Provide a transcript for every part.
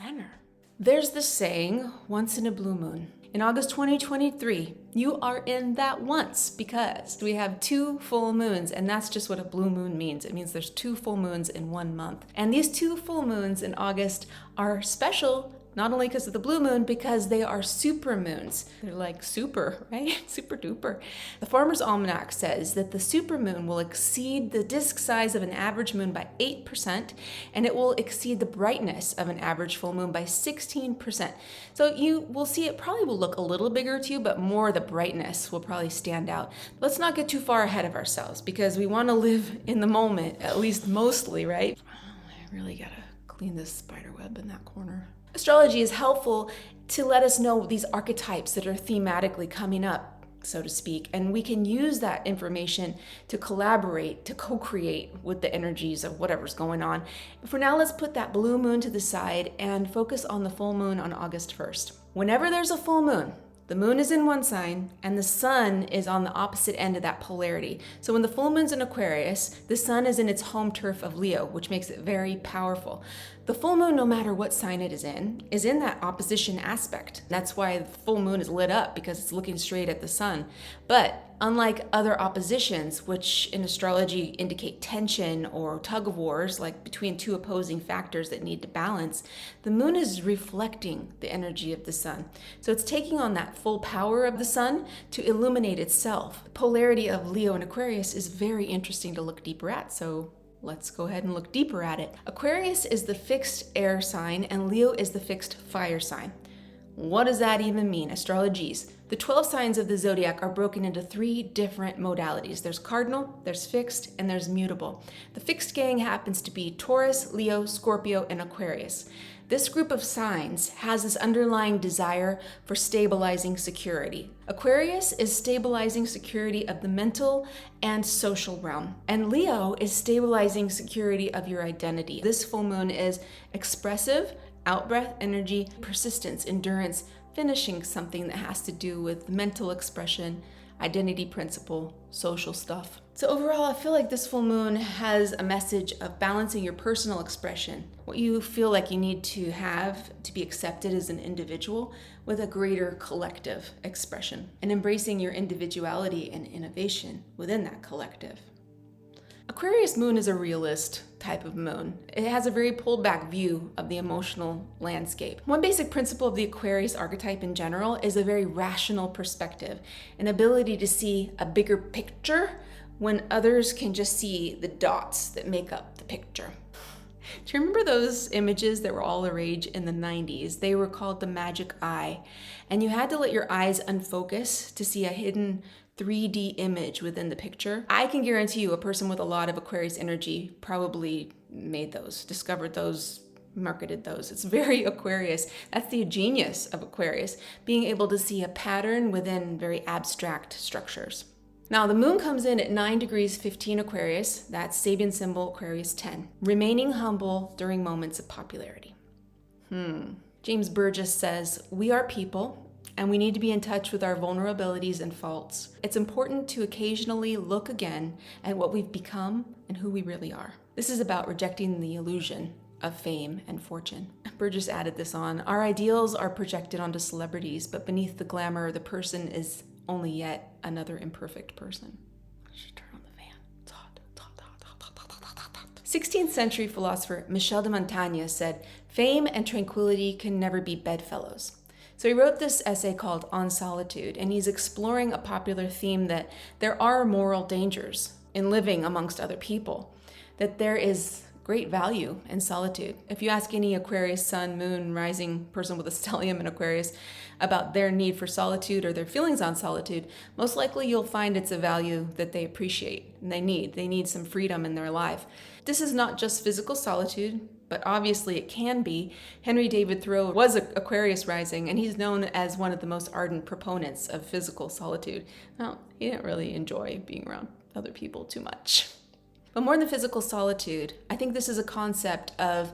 center. There's this saying, once in a blue moon. In August 2023, you are in that once because we have 2 full moons, and that's just what a blue moon means. It means there's 2 full moons in 1 month. And these 2 full moons in August are special, not only because of the blue moon, because they are super moons. They're like super, right? Super duper. The Farmer's Almanac says that the super moon will exceed the disk size of an average moon by 8%, and it will exceed the brightness of an average full moon by 16%. So you will see it probably will look a little bigger to you, but more the brightness will probably stand out. Let's not get too far ahead of ourselves because we want to live in the moment, at least mostly, right? I really gotta clean this spider web in that corner. Astrology is helpful to let us know these archetypes that are thematically coming up, so to speak, and we can use that information to collaborate, to co-create with the energies of whatever's going on. For now, let's put that blue moon to the side and focus on the full moon on August 1st. Whenever there's a full moon, the moon is in one sign and the sun is on the opposite end of that polarity. So when the full moon's in Aquarius, the sun is in its home turf of Leo, which makes it very powerful. The full moon, no matter what sign it is in that opposition aspect. That's why the full moon is lit up, because it's looking straight at the sun. But unlike other oppositions, which in astrology indicate tension or tug of wars, like between 2 opposing factors that need to balance, the moon is reflecting the energy of the sun. So it's taking on that full power of the sun to illuminate itself. The polarity of Leo and Aquarius is very interesting to look deeper at, so let's go ahead and look deeper at it. Aquarius is the fixed air sign and Leo is the fixed fire sign. What does that even mean? Astrologies. The 12 signs of the zodiac are broken into 3 different modalities. There's cardinal, there's fixed, and there's mutable. The fixed gang happens to be Taurus, Leo, Scorpio, and Aquarius. This group of signs has this underlying desire for stabilizing security. Aquarius is stabilizing security of the mental and social realm, and Leo is stabilizing security of your identity. This full moon is expressive, out-breath energy, persistence, endurance, finishing something that has to do with mental expression, identity principle, social stuff. So overall, I feel like this full moon has a message of balancing your personal expression, what you feel like you need to have to be accepted as an individual, with a greater collective expression, and embracing your individuality and innovation within that collective. Aquarius moon is a realist type of moon. It has a very pulled back view of the emotional landscape. One basic principle of the Aquarius archetype in general is a very rational perspective, an ability to see a bigger picture when others can just see the dots that make up the picture. Do you remember those images that were all the rage in the 90s? They were called the magic eye, and you had to let your eyes unfocus to see a hidden 3D image within the picture. I can guarantee you a person with a lot of Aquarius energy probably made those, discovered those, marketed those. It's very Aquarius. That's the genius of Aquarius, being able to see a pattern within very abstract structures. Now the moon comes in at 9 degrees 15 Aquarius, that's Sabian symbol Aquarius 10, remaining humble during moments of popularity. James Burgess says, "We are people, and we need to be in touch with our vulnerabilities and faults. It's important to occasionally look again at what we've become and who we really are." This is about rejecting the illusion of fame and fortune. Burgess added this on, "Our ideals are projected onto celebrities, but beneath the glamour, the person is only yet another imperfect person." I should turn on the fan. It's hot. 16th century philosopher Michel de Montaigne said, "Fame and tranquility can never be bedfellows." So he wrote this essay called On Solitude, and he's exploring a popular theme that there are moral dangers in living amongst other people, that there is great value in solitude. If you ask any Aquarius sun, moon, rising person with a stellium in Aquarius about their need for solitude or their feelings on solitude, most likely you'll find it's a value that they appreciate and they need. They need some freedom in their life. This is not just physical solitude, but obviously it can be. Henry David Thoreau was Aquarius rising, and he's known as one of the most ardent proponents of physical solitude. Now, he didn't really enjoy being around other people too much. But more than physical solitude, I think this is a concept of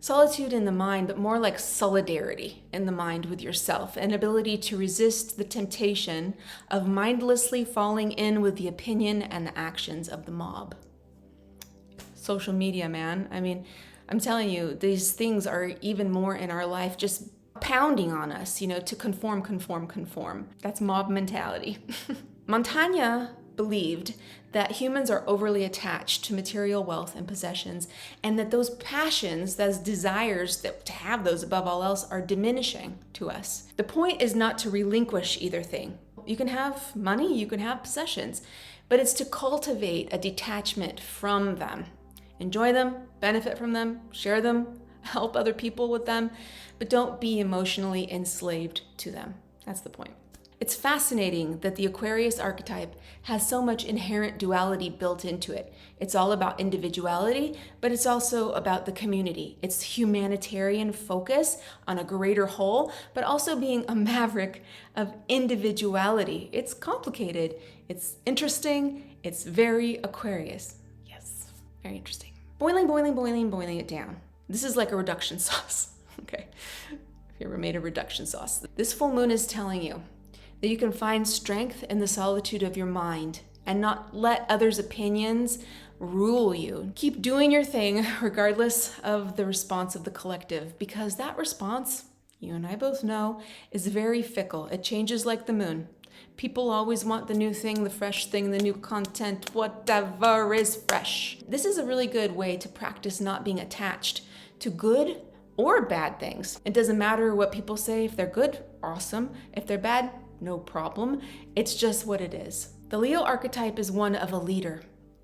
solitude in the mind, but more like solidarity in the mind with yourself, an ability to resist the temptation of mindlessly falling in with the opinion and the actions of the mob. Social media, man. I mean, I'm telling you, these things are even more in our life, just pounding on us, to conform. That's mob mentality. Montaigne believed that humans are overly attached to material wealth and possessions, and that those passions, those desires to have those above all else, are diminishing to us. The point is not to relinquish either thing. You can have money, you can have possessions, but it's to cultivate a detachment from them. Enjoy them, benefit from them, share them, help other people with them, but don't be emotionally enslaved to them. That's the point. It's fascinating that the Aquarius archetype has so much inherent duality built into it. It's all about individuality, but it's also about the community. It's humanitarian focus on a greater whole, but also being a maverick of individuality. It's complicated, it's interesting, it's very Aquarius. Yes, very interesting. Boiling it down. This is like a reduction sauce, okay? If you ever made a reduction sauce. This full moon is telling you that you can find strength in the solitude of your mind and not let others' opinions rule you. Keep doing your thing regardless of the response of the collective, because that response, you and I both know, is very fickle. It changes like the moon. People always want the new thing, the fresh thing, the new content, whatever is fresh. This is a really good way to practice not being attached to good or bad things. It doesn't matter what people say. If they're good, awesome. If they're bad, no problem. It's just what it is. The Leo archetype is one of a leader.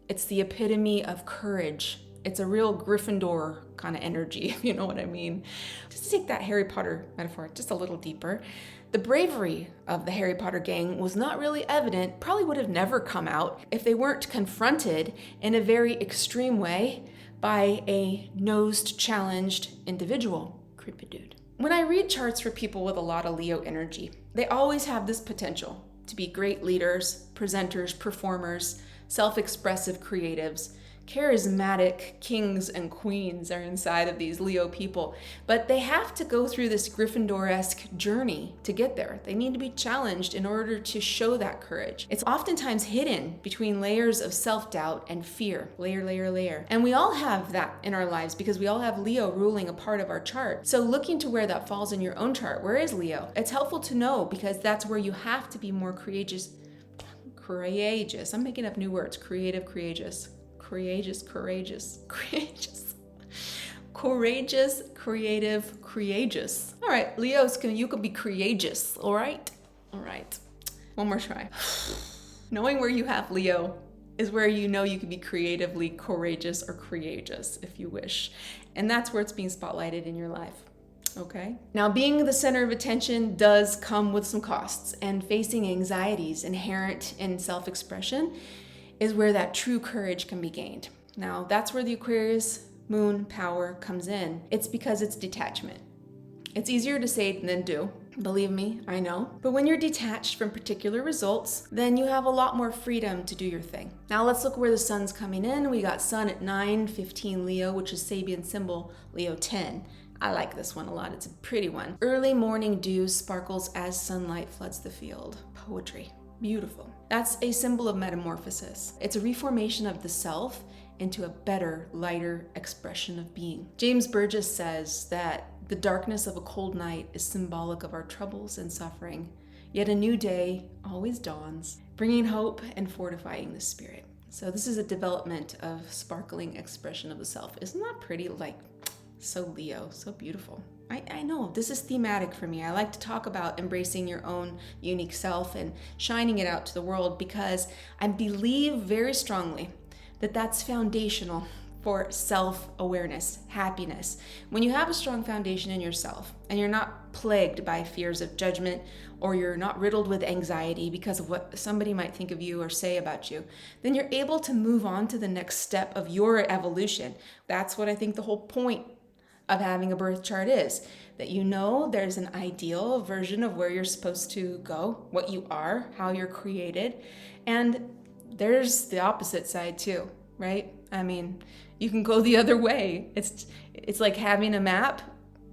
It's the epitome of courage. It's a real Gryffindor kind of energy, if you know what I mean. Just to take that Harry Potter metaphor just a little deeper, the bravery of the Harry Potter gang was not really evident, probably would have never come out if they weren't confronted in a very extreme way by a nosed, challenged individual. Creepy dude. When I read charts for people with a lot of Leo energy, they always have this potential to be great leaders, presenters, performers, self-expressive creatives. Charismatic kings and queens are inside of these Leo people, but they have to go through this Gryffindor-esque journey to get there. They need to be challenged in order to show that courage. It's oftentimes hidden between layers of self-doubt and fear. Layer. And we all have that in our lives because we all have Leo ruling a part of our chart. So looking to where that falls in your own chart, where is Leo? It's helpful to know because that's where you have to be more courageous. I'm making up new words. Courageous, creative, courageous. All right, Leos, you can be courageous, all right? All right, one more try. Knowing where you have Leo is where you know you can be creatively courageous or courageous if you wish. And that's where it's being spotlighted in your life. Okay. Now, being the center of attention does come with some costs, and facing anxieties inherent in self-expression is where that true courage can be gained. Now, that's where the Aquarius moon power comes in. It's because it's detachment. It's easier to say than do. Believe me, I know. But when you're detached from particular results, then you have a lot more freedom to do your thing. Now let's look where the sun's coming in. We got sun at 9:15 Leo, which is Sabian symbol Leo 10. I like this one a lot. It's a pretty one. Early morning dew sparkles as sunlight floods the field. Poetry. Beautiful. That's a symbol of metamorphosis. It's a reformation of the self into a better, lighter expression of being. James Burgess says that the darkness of a cold night is symbolic of our troubles and suffering, yet a new day always dawns, bringing hope and fortifying the spirit. So this is a development of sparkling expression of the self. Isn't that pretty? Like, so Leo, so beautiful. I know, this is thematic for me. I like to talk about embracing your own unique self and shining it out to the world because I believe very strongly that that's foundational for self-awareness, happiness. When you have a strong foundation in yourself and you're not plagued by fears of judgment or you're not riddled with anxiety because of what somebody might think of you or say about you, then you're able to move on to the next step of your evolution. That's what I think the whole point of having a birth chart is, that you know there's an ideal version of where you're supposed to go, what you are, how you're created, and there's the opposite side too, right? I mean, you can go the other way. It's like having a map.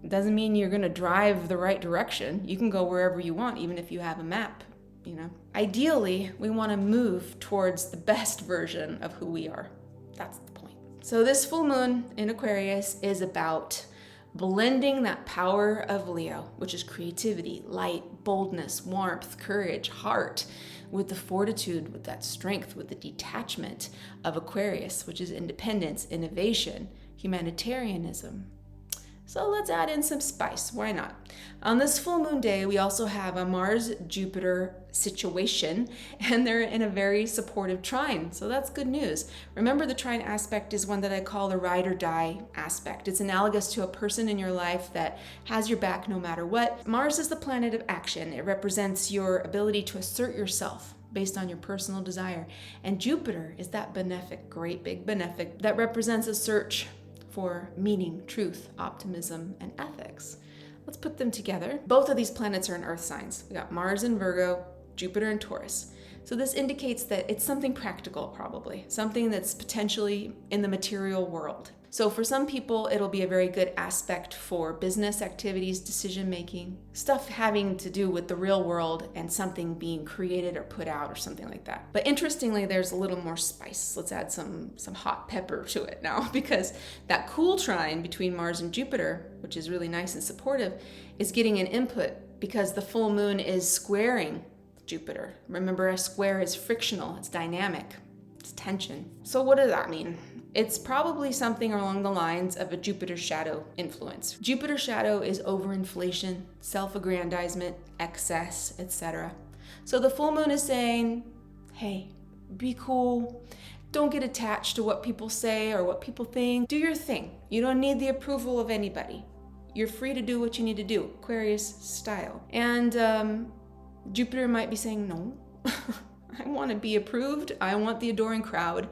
It doesn't mean you're gonna drive the right direction. You can go wherever you want, even if you have a map, you know? Ideally, we wanna move towards the best version of who we are. That's the point. So this full moon in Aquarius is about blending that power of Leo, which is creativity, light, boldness, warmth, courage, heart, with the fortitude, with that strength, with the detachment of Aquarius, which is independence, innovation, humanitarianism. So let's add in some spice. Why not? On this full moon day, we also have a Mars Jupiter situation, and they're in a very supportive trine. So that's good news. Remember, the trine aspect is one that I call the ride or die aspect. It's analogous to a person in your life that has your back no matter what. Mars is the planet of action. It represents your ability to assert yourself based on your personal desire. And Jupiter is that benefic, great big benefic, that represents a search for meaning, truth, optimism, and ethics. Let's put them together. Both of these planets are in Earth signs. We got Mars in Virgo, Jupiter in Taurus. So this indicates that it's something practical, probably, something that's potentially in the material world. So for some people, it'll be a very good aspect for business activities, decision-making, stuff having to do with the real world and something being created or put out or something like that. But interestingly, there's a little more spice. Let's add some hot pepper to it now, because that cool trine between Mars and Jupiter, which is really nice and supportive, is getting an input because the full moon is squaring Jupiter. Remember, a square is frictional, it's dynamic, it's tension. So what does that mean? It's probably something along the lines of a Jupiter shadow influence. Jupiter shadow is overinflation, self-aggrandizement, excess, etc. So the full moon is saying, hey, be cool. Don't get attached to what people say or what people think. Do your thing. You don't need the approval of anybody. You're free to do what you need to do, Aquarius style. And Jupiter might be saying, no, I want to be approved. I want the adoring crowd.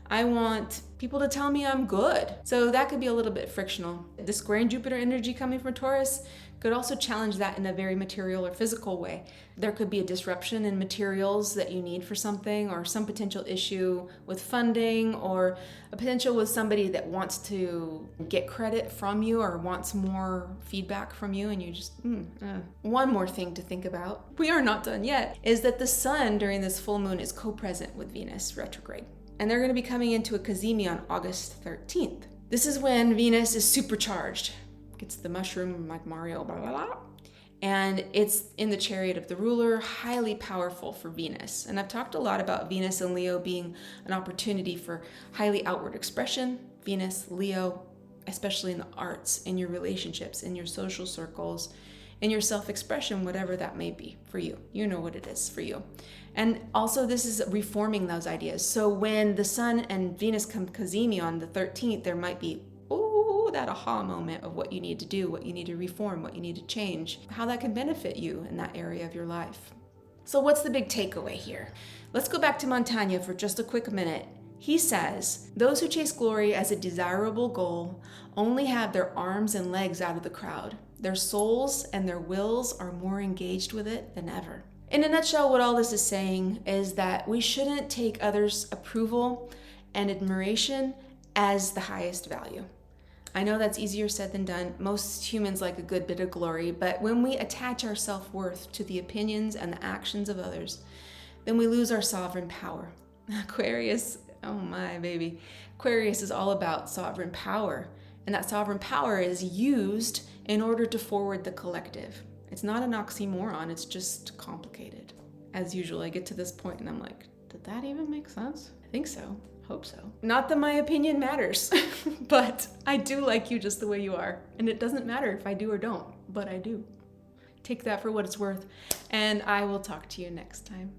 I want people to tell me I'm good. So that could be a little bit frictional. The squaring Jupiter energy coming from Taurus could also challenge that in a very material or physical way. There could be a disruption in materials that you need for something, or some potential issue with funding, or a potential with somebody that wants to get credit from you or wants more feedback from you, and you just, One more thing to think about, we are not done yet, is that the sun during this full moon is co-present with Venus retrograde. And they're going to be coming into a cazimi on August 13th. This is when Venus is supercharged. Gets the mushroom like Mario, blah, blah, blah. And it's in the chariot of the ruler, highly powerful for Venus. And I've talked a lot about Venus and Leo being an opportunity for highly outward expression. Venus, Leo, especially in the arts, in your relationships, in your social circles, in your self-expression, whatever that may be for you. You know what it is for you. And also this is reforming those ideas. So when the sun and Venus come cazimi on the 13th, there might be, that aha moment of what you need to do, what you need to reform, what you need to change, how that can benefit you in that area of your life. So what's the big takeaway here? Let's go back to Montaigne for just a quick minute. He says, those who chase glory as a desirable goal only have their arms and legs out of the crowd. Their souls and their wills are more engaged with it than ever. In a nutshell, what all this is saying is that we shouldn't take others' approval and admiration as the highest value. I know that's easier said than done. Most humans like a good bit of glory, but when we attach our self-worth to the opinions and the actions of others, then we lose our sovereign power. Aquarius, oh my baby. Aquarius is all about sovereign power, and that sovereign power is used in order to forward the collective. It's not an oxymoron, it's just complicated. As usual, I get to this point and I'm like, did that even make sense? I think so. Hope so. Not that my opinion matters, but I do like you just the way you are. And it doesn't matter if I do or don't, but I do. Take that for what it's worth, and I will talk to you next time.